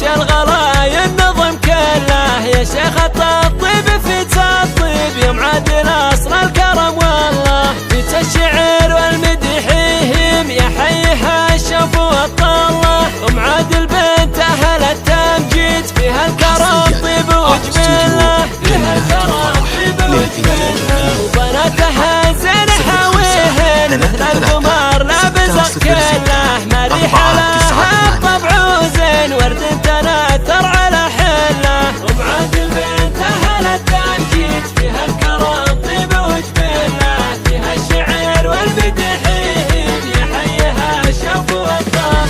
بس يا الغلايا النظم كله يا شيخ الطيب في الطيب يوم عادل اصل الكرم والله في الشعر والمديحيهم يا حيها الشوف والطله ام عادل بنت اهل التمجيد فيها الكرم طيب وجميله فيها الكرم طيب وجميله وبناتها زين حاويهن مثل القمر لابس كله مريحه لها الطبع وزين ورد تناثر على حله ام عادل بنت اهل التمجيد فيها الكرم طيب وجميله فيها الشعر والمديحين يا حيها الشوف والطله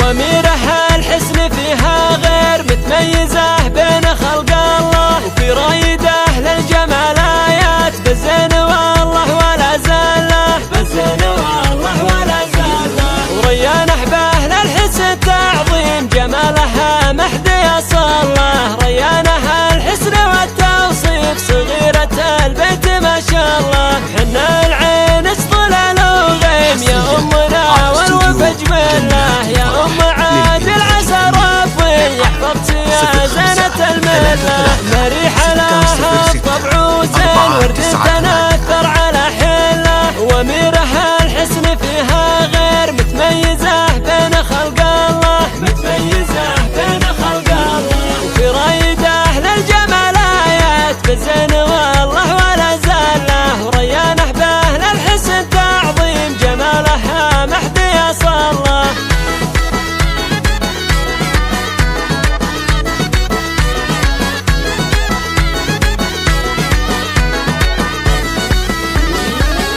واميرها الحسن فيها غير متميزه بين خلق الله وفي رايده للجمال ايات بالزين والله ولا زاله بالزين والله ولا زاله وريان احبه للحسن تعظيم جمالها محدي صله ريانها الحسن والتوصيف صغيره البيت ما شاء الله حنا العين اسطل الوغيم يا امنا والوفا جمله يا ام عادل عسى ربي يحفظك يا زينة المله مريحه لها الطبع وزين ورد تناثر على حله واميرها الحسن فيها غير متميزه بين خلق الله متميزه بين خلق الله وفي رايده للجمال ايات بالزين والله ولا زاله وريان احبه للحسن تعظيم جمالها محدي صله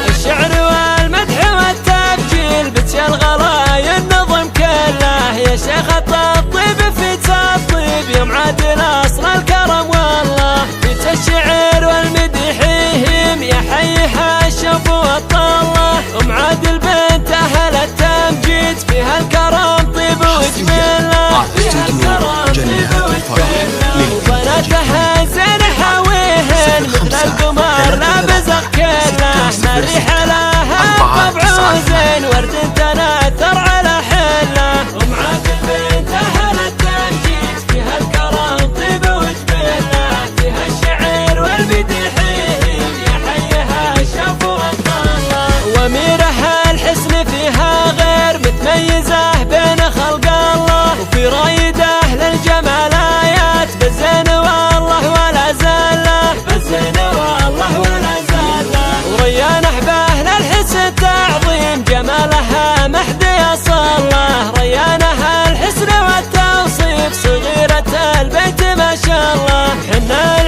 الشعر والمدح والتبجيل بس يا الغلايا النظم كله يا شيخ الطيب في الطيب يوم عادل اصل الكرم والله في الشعر والمديحيهم يا حيها الشوف والطله ام عادل بنت اهل التمجيد فيها الكرم طيب وجميله فيها الكرم طيب وجميله وبناتها زين حاويهن مثل القمر لابس كله مريحه لها الطبع وزين ورد تناثر على حله ام عادل بنت اهل التمجيد فيها الكرم طيب وجميله فيها الشعر والمديحين يا حيها الشوف والطله واميرها الحسن فيها غير متميزه بين خلق الله وفي رايده للجمال ايات بالزين والله ولا زاله بالزين والله ولا زاله وريان احبه للحسن تعظيم جمالها محدي صله ريانها الحسن والتوصيف صغيره البيت ما شاء الله حنا